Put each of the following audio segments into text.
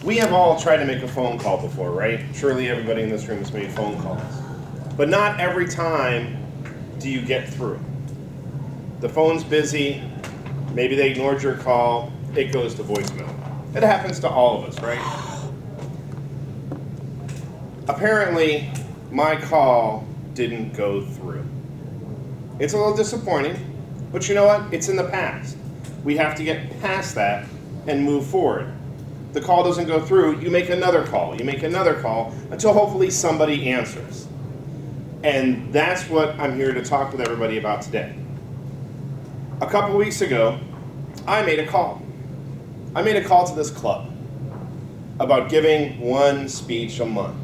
We have all tried to make a phone call before, right? Surely everybody in this room has made phone calls. But not every time do you get through. The phone's busy, maybe they ignored your call, it goes to voicemail. It happens to all of us, right? Apparently, my call didn't go through. It's a little disappointing, but you know what? It's in the past. We have to get past that and move forward. The call doesn't go through, you make another call, until hopefully somebody answers. And that's what I'm here to talk with everybody about today. A couple weeks ago, I made a call. I made a call to this club about giving one speech a month.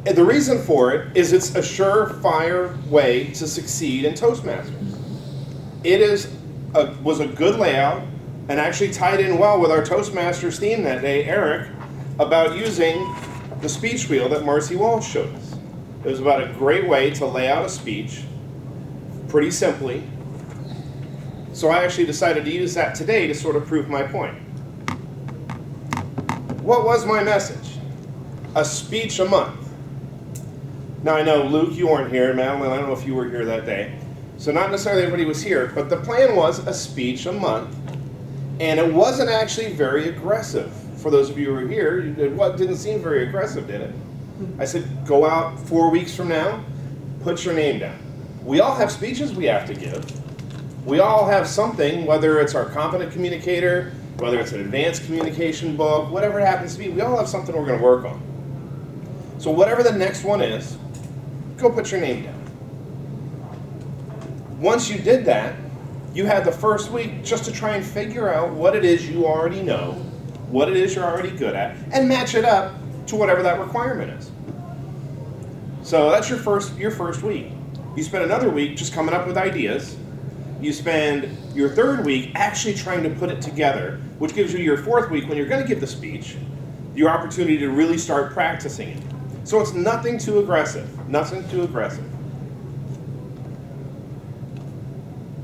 And the reason for it is it's a surefire way to succeed in Toastmasters. It was a good layout and actually tied in well with our Toastmasters theme that day, Eric, about using the speech wheel that Marcy Walsh showed us. It was about a great way to lay out a speech pretty simply. So I actually decided to use that today to sort of prove my point. What was my message? A speech a month. Now I know, Luke, you weren't here, Madeline, I don't know if you were here that day. So not necessarily everybody was here, but the plan was a speech a month. And it wasn't actually very aggressive. For those of you who were here, it didn't seem very aggressive, did it? I said, go out 4 weeks from now, put your name down. We all have speeches we have to give. We all have something, whether it's our Confident Communicator, whether it's an advanced communication book, whatever it happens to be, we all have something we're going to work on. So whatever the next one is, go put your name down. Once you did that, you had the first week just to try and figure out what it is you already know, what it is you're already good at, and match it up to whatever that requirement is. So that's your first week. You spend another week just coming up with ideas. You spend your third week actually trying to put it together, which gives you your fourth week when you're going to give the speech, your opportunity to really start practicing it. So it's nothing too aggressive, nothing too aggressive.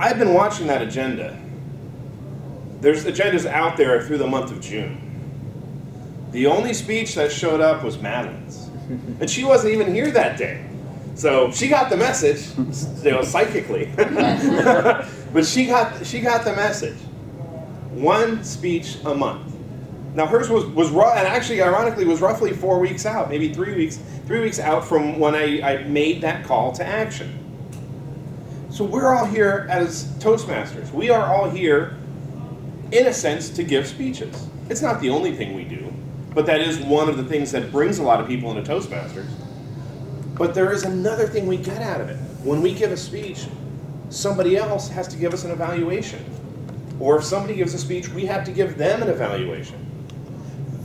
I've been watching that agenda. There's agendas out there through the month of June. The only speech that showed up was Madeline's. And she wasn't even here that day. So she got the message, psychically. But she got the message. One speech a month. Now hers was and actually ironically was roughly 4 weeks out, maybe 3 weeks out from when I made that call to action. So we're all here as Toastmasters. We are all here, in a sense, to give speeches. It's not the only thing we do, but that is one of the things that brings a lot of people into Toastmasters. But there is another thing we get out of it. When we give a speech, somebody else has to give us an evaluation. Or if somebody gives a speech, we have to give them an evaluation.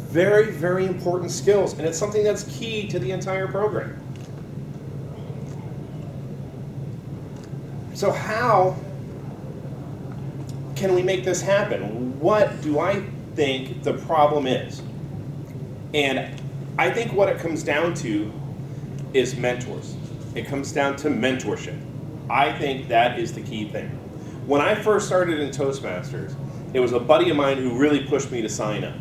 Very, very important skills, and it's something that's key to the entire program. So how can we make this happen? What do I think the problem is? And I think what it comes down to is mentors. It comes down to mentorship. I think that is the key thing. When I first started in Toastmasters, it was a buddy of mine who really pushed me to sign up.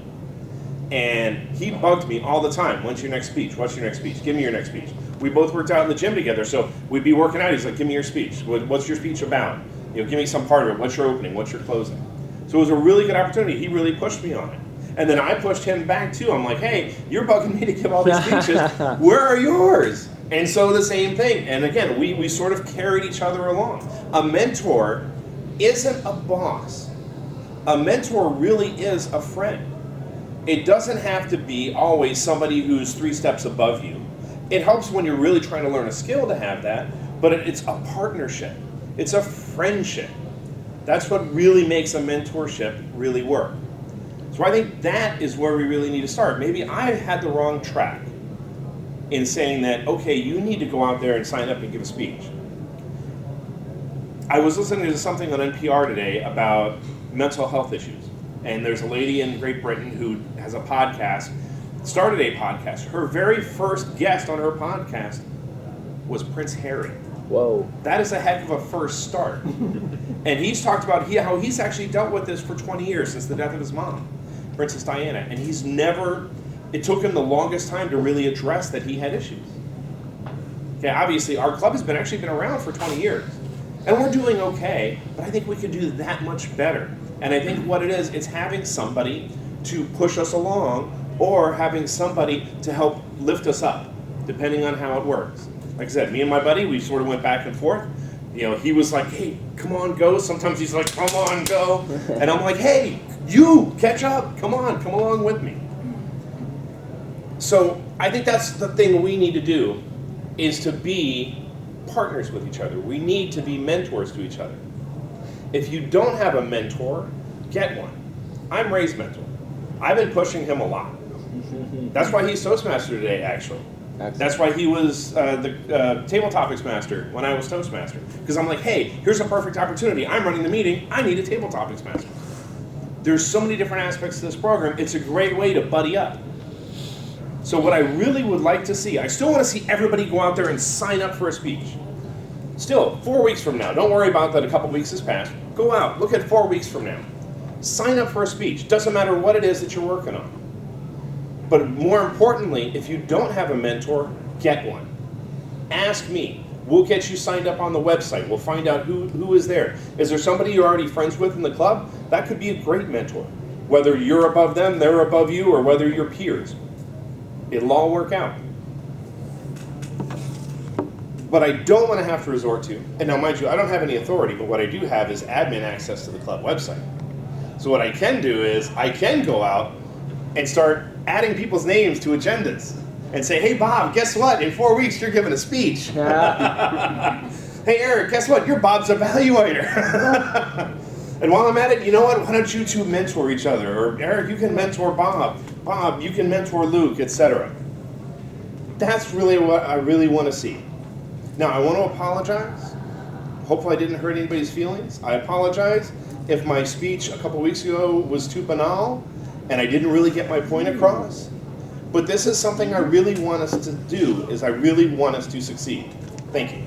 And he bugged me all the time. When's your next speech? What's your next speech? Give me your next speech. We both worked out in the gym together, so we'd be working out. He's like, give me your speech. What's your speech about? Give me some part of it. What's your opening? What's your closing? So it was a really good opportunity. He really pushed me on it. And then I pushed him back too. I'm like, hey, you're bugging me to give all these speeches. Where are yours? And so the same thing. And again, we sort of carried each other along. A mentor isn't a boss. A mentor really is a friend. It doesn't have to be always somebody who's 3 steps above you. It helps when you're really trying to learn a skill to have that, but it's a partnership. It's a friendship. That's what really makes a mentorship really work. So I think that is where we really need to start. Maybe I had the wrong track in saying that, okay, you need to go out there and sign up and give a speech. I was listening to something on NPR today about mental health issues. And there's a lady in Great Britain who has a podcast, started a podcast. Her very first guest on her podcast was Prince Harry. Whoa. That is a heck of a first start. And he's talked about how he's actually dealt with this for 20 years, since the death of his mom. Princess Diana, and he's never, it took him the longest time to really address that he had issues. Okay, obviously our club has actually been around for 20 years, and we're doing okay, but I think we could do that much better. And I think what it is, it's having somebody to push us along, or having somebody to help lift us up, depending on how it works. Like I said, me and my buddy, we sort of went back and forth. You know, he was like, hey, come on, go. Sometimes he's like, come on, go. And I'm like, hey, you, catch up. Come on, come along with me. So I think that's the thing we need to do, is to be partners with each other. We need to be mentors to each other. If you don't have a mentor, get one. I'm Ray's mentor. I've been pushing him a lot. That's why he's Toastmaster today, actually. Excellent. That's why he was the Table Topics Master when I was Toastmaster. Because I'm like, hey, here's a perfect opportunity. I'm running the meeting. I need a Table Topics Master. There's so many different aspects to this program. It's a great way to buddy up. So what I really would like to see, I still want to see everybody go out there and sign up for a speech. Still, 4 weeks from now, don't worry about that a couple weeks has passed. Go out, look at 4 weeks from now. Sign up for a speech. Doesn't matter what it is that you're working on. But more importantly, if you don't have a mentor, get one. Ask me. We'll get you signed up on the website. We'll find out who is there. Is there somebody you're already friends with in the club? That could be a great mentor. Whether you're above them, they're above you, or whether you're peers. It'll all work out. But I don't want to have to resort to, and now mind you, I don't have any authority, but what I do have is admin access to the club website. So what I can do is, I can go out and start adding people's names to agendas and say, hey Bob, guess what? In 4 weeks you're giving a speech. Hey Eric, guess what? You're Bob's evaluator. And while I'm at it, you know what? Why don't you two mentor each other? Or Eric, you can mentor Bob. Bob, you can mentor Luke, etc. That's really what I really want to see. Now, I want to apologize. Hopefully I didn't hurt anybody's feelings. I apologize if my speech a couple weeks ago was too banal and I didn't really get my point across. But this is something I really want us to do, is I really want us to succeed. Thank you.